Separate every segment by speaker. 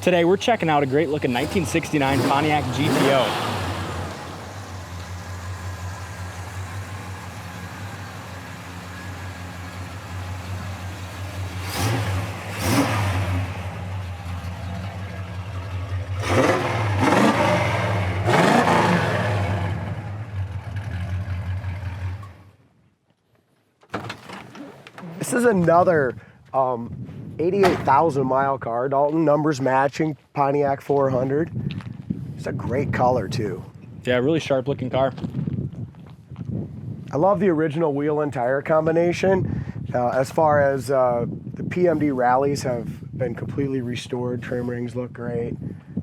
Speaker 1: Today we're checking out a great looking 1969 Pontiac GTO.
Speaker 2: This is another 88,000 mile car, Dalton, numbers matching, Pontiac 400. It's a great color too.
Speaker 1: Yeah, really sharp looking car.
Speaker 2: I love the original wheel and tire combination. As far as the PMD rallies have been completely restored, trim rings look great.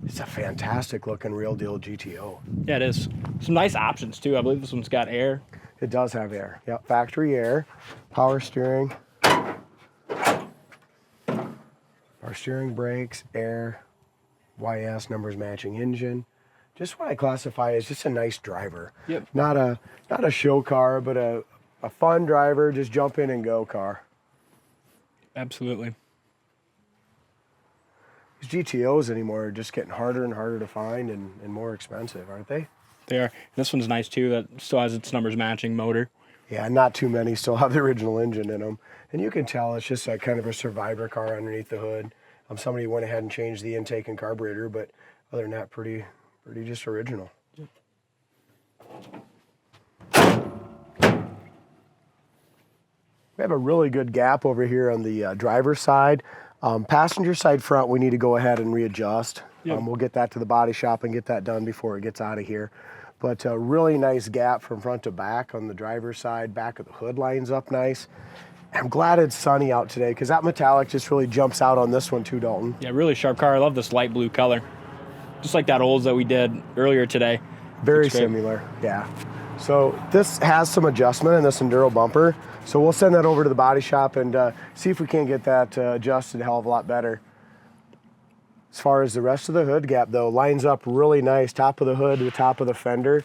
Speaker 2: It's a fantastic looking real deal GTO.
Speaker 1: Yeah, it is. Some nice options too. I believe this one's got air.
Speaker 2: It does have air. Yep, factory air, power steering. Our steering, brakes, air, YS, numbers matching engine. Just what I classify as just a nice driver.
Speaker 1: Yep.
Speaker 2: Not a show car, but a fun driver, just jump in and go car.
Speaker 1: Absolutely.
Speaker 2: These GTOs anymore are just getting harder and harder to find and more expensive, aren't they?
Speaker 1: They are. This one's nice too. That still has its numbers matching motor.
Speaker 2: Yeah, not too many still have the original engine in them. And you can tell it's just a kind of a survivor car underneath the hood. Somebody went ahead and changed the intake and carburetor, but other than that, pretty just original.
Speaker 1: Yep.
Speaker 2: We have a really good gap over here on the driver's side. Passenger side front, we need to go ahead and readjust.
Speaker 1: Yep.
Speaker 2: We'll get that to the body shop and get that done before it gets out of here. But a really nice gap from front to back on the driver's side. Back of the hood lines up nice. I'm glad it's sunny out today because that metallic just really jumps out on this one too, Dalton.
Speaker 1: Yeah, really sharp car. I love this light blue color. Just like that Olds that we did earlier today.
Speaker 2: Very similar, yeah. So this has some adjustment in this Enduro bumper. So we'll send that over to the body shop and see if we can't get that adjusted a hell of a lot better. As far as the rest of the hood gap though, lines up really nice. Top of the hood to the top of the fender.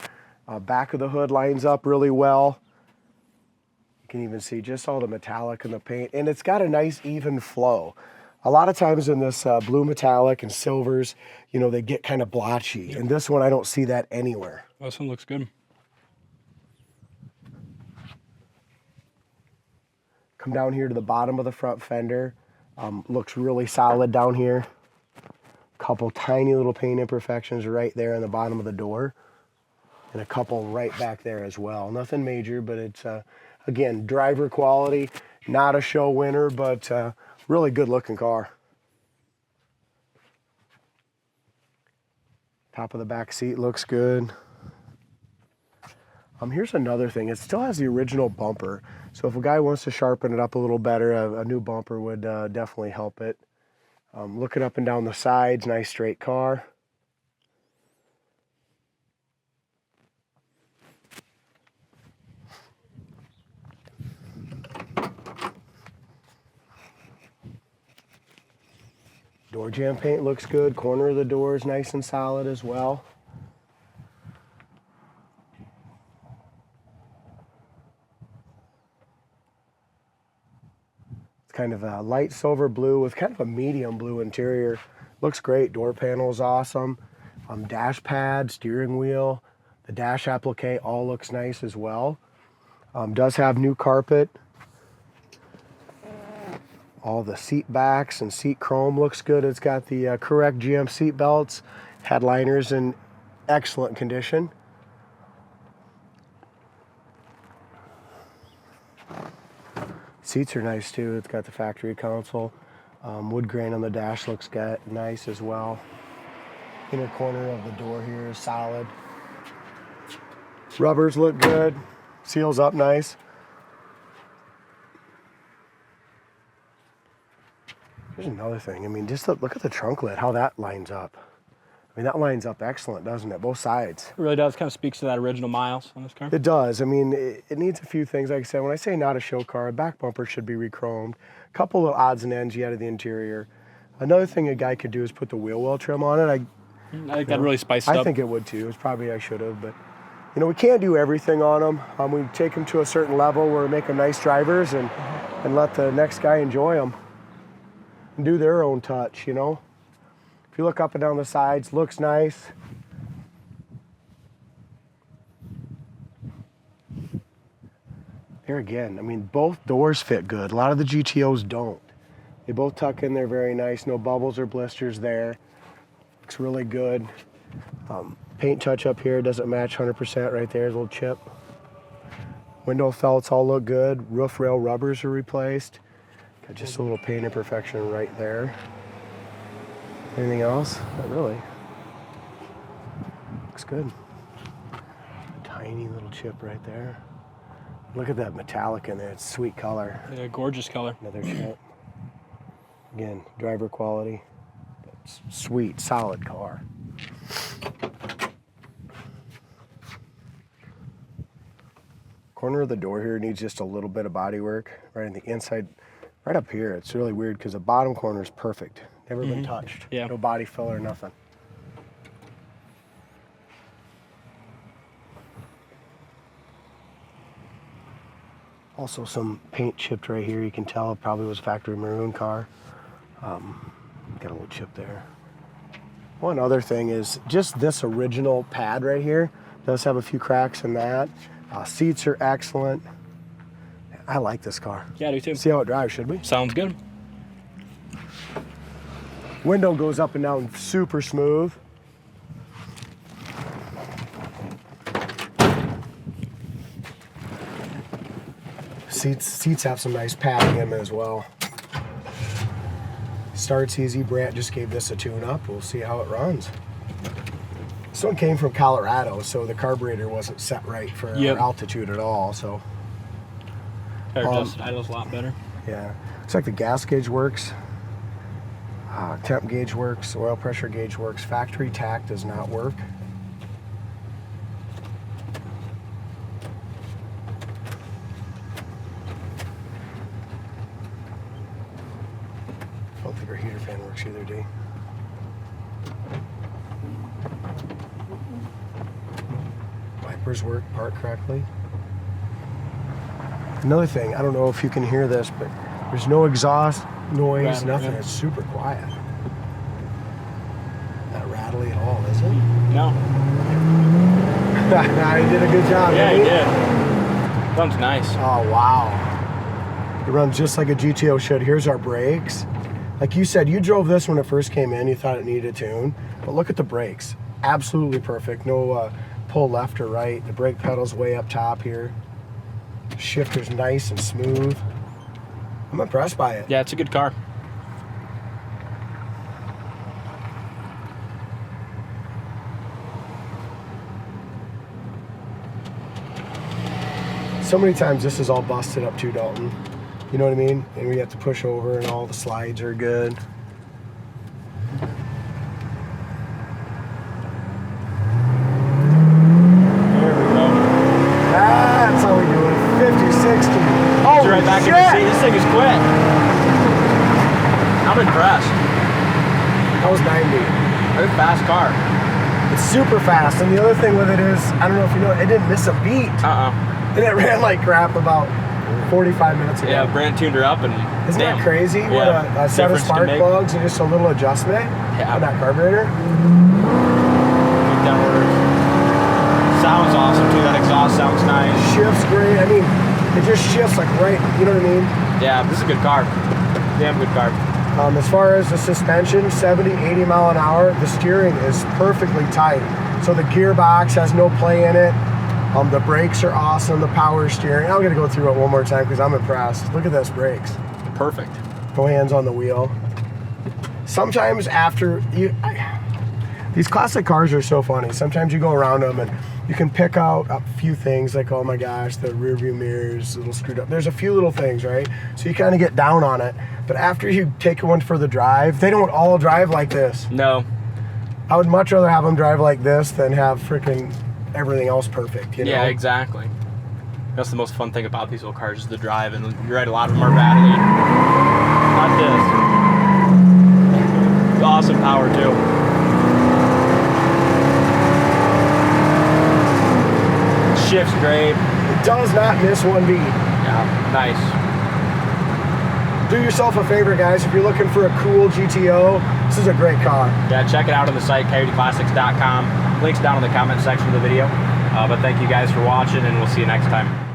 Speaker 2: Back of the hood lines up really well. You can even see just all the metallic in the paint, and it's got a nice even flow. A lot of times in this blue metallic and silvers, you know, they get kind of blotchy. And this one, I don't see that anywhere.
Speaker 1: Oh, this one looks good.
Speaker 2: Come down here to the bottom of the front fender. Looks really solid down here. Couple tiny little paint imperfections right there in the bottom of the door. And a couple right back there as well. Nothing major, but it's, again, driver quality. Not a show winner, but really good looking car. Top of the back seat looks good. Here's another thing. It still has the original bumper. So if a guy wants to sharpen it up a little better, a new bumper would definitely help it. Looking up and down the sides, nice straight car. Door jamb paint looks good. Corner of the door is nice and solid as well. It's kind of a light silver blue with kind of a medium blue interior. Looks great. Door panel is awesome. Dash pad, steering wheel, the dash applique all looks nice as well. Does have new carpet. All the seat backs and seat chrome looks good. It's got the correct GM seat belts. Headliners in excellent condition. Seats are nice too. It's got the factory console. Wood grain on the dash looks nice as well. Inner corner of the door here is solid. Rubbers look good. Seals up nice. Here's another thing. I mean, just look at the trunk lid, how that lines up. I mean, that lines up excellent, doesn't it? Both sides.
Speaker 1: It really does. Kind of speaks to that original miles on this car.
Speaker 2: It does. I mean, it needs a few things. Like I said, when I say not a show car, back bumper should be re-chromed. A couple of odds and ends yet of the interior. Another thing a guy could do is put the wheel well trim on it.
Speaker 1: I think that really spiced it up.
Speaker 2: I think it would too. It's probably I should have, but you know, we can't do everything on them. We take them to a certain level where we make them nice drivers and let the next guy enjoy them and do their own touch, you know. If you look up and down the sides, looks nice. There again, I mean, both doors fit good. A lot of the GTOs don't. They both tuck in there very nice. No bubbles or blisters there. Looks really good. Paint touch up here doesn't match 100% right there. There's a little chip. Window felts all look good. Roof rail rubbers are replaced. Got just a little paint imperfection right there. Anything else? Not really. Looks good. A tiny little chip right there. Look at that metallic in there. It's sweet color.
Speaker 1: Yeah, gorgeous color.
Speaker 2: Another chip. Again, driver quality. That's sweet, solid car. Corner of the door here needs just a little bit of body work. Right in the inside, right up here. It's really weird because the bottom corner is perfect. Never been touched.
Speaker 1: Yeah.
Speaker 2: No body filler, nothing. Also some paint chipped right here. You can tell it probably was a factory maroon car. Got a little chip there. One other thing is just this original pad right here does have a few cracks in that. Seats are excellent. I like this car.
Speaker 1: Yeah, I do too.
Speaker 2: See how it drives, should we?
Speaker 1: Sounds good.
Speaker 2: Window goes up and down super smooth. Seats have some nice padding in them as well. Starts easy. Brant just gave this a tune-up. We'll see how it runs. This one came from Colorado, so the carburetor wasn't set right for our altitude at all. So
Speaker 1: Adjusted idle's a lot better.
Speaker 2: yeah, looks like the gas gauge works. Temp gauge works. Oil pressure gauge works. Factory tach does not work. I don't think our heater fan works either, D. Wipers work, park correctly. Another thing, I don't know if you can hear this, but there's no exhaust noise, nothing. It's super quiet. Not rattly at all, is it?
Speaker 1: No.
Speaker 2: He did a good job.
Speaker 1: Yeah,
Speaker 2: didn't
Speaker 1: he did. Runs nice.
Speaker 2: Oh, wow. It runs just like a GTO should. Here's our brakes. Like you said, you drove this when it first came in. You thought it needed a tune. But look at the brakes. Absolutely perfect. No pull left or right. The brake pedal's way up top here. Shifter's nice and smooth. I'm impressed by it.
Speaker 1: Yeah, it's a good car.
Speaker 2: So many times this is all busted up too, Dalton. You know what I mean? And we have to push over and all the slides are good.
Speaker 1: There we go.
Speaker 2: That's how we do it. 50, 60. Oh,
Speaker 1: Right back in the seat. This thing is quick. I'm impressed.
Speaker 2: That was 90.
Speaker 1: Very fast car.
Speaker 2: It's super fast. And the other thing with it is, I don't know if you know, it didn't miss a beat. And it ran like crap about 45 minutes ago.
Speaker 1: Yeah, Brant tuned her up and
Speaker 2: Isn't
Speaker 1: damn.
Speaker 2: that crazy?
Speaker 1: Yeah.
Speaker 2: What a set of
Speaker 1: Difference to
Speaker 2: spark
Speaker 1: make.
Speaker 2: plugs and just a little adjustment
Speaker 1: Yeah.
Speaker 2: on that carburetor.
Speaker 1: That works. Sounds awesome too. That exhaust sounds nice.
Speaker 2: Shifts great. I mean, it just shifts like right, you know what I mean?
Speaker 1: Yeah, this is a good car. Damn good car.
Speaker 2: As far as the suspension, 70, 80 mile an hour, the steering is perfectly tight. So the gearbox has no play in it. The brakes are awesome, the power steering. I'm gonna go through it one more time because I'm impressed. Look at those brakes.
Speaker 1: Perfect.
Speaker 2: No hands on the wheel. Sometimes after these classic cars are so funny. Sometimes you go around them and you can pick out a few things like, oh my gosh, the rear view mirrors, a little screwed up. There's a few little things, right? So you kind of get down on it. But after you take one for the drive, they don't all drive like this.
Speaker 1: No.
Speaker 2: I would much rather have them drive like this than have freaking everything else perfect, you know?
Speaker 1: Yeah, exactly. That's the most fun thing about these little cars is the drive, and you're right, a lot of them are rattly. Not this. Awesome power too. Shifts great.
Speaker 2: It does not miss one beat.
Speaker 1: Yeah, nice.
Speaker 2: Do yourself a favor, guys. If you're looking for a cool GTO, This is a great car.
Speaker 1: Yeah, check it out on the site, coyoteclassics.com. Links down in the comment section of the video. But thank you guys for watching, and we'll see you next time.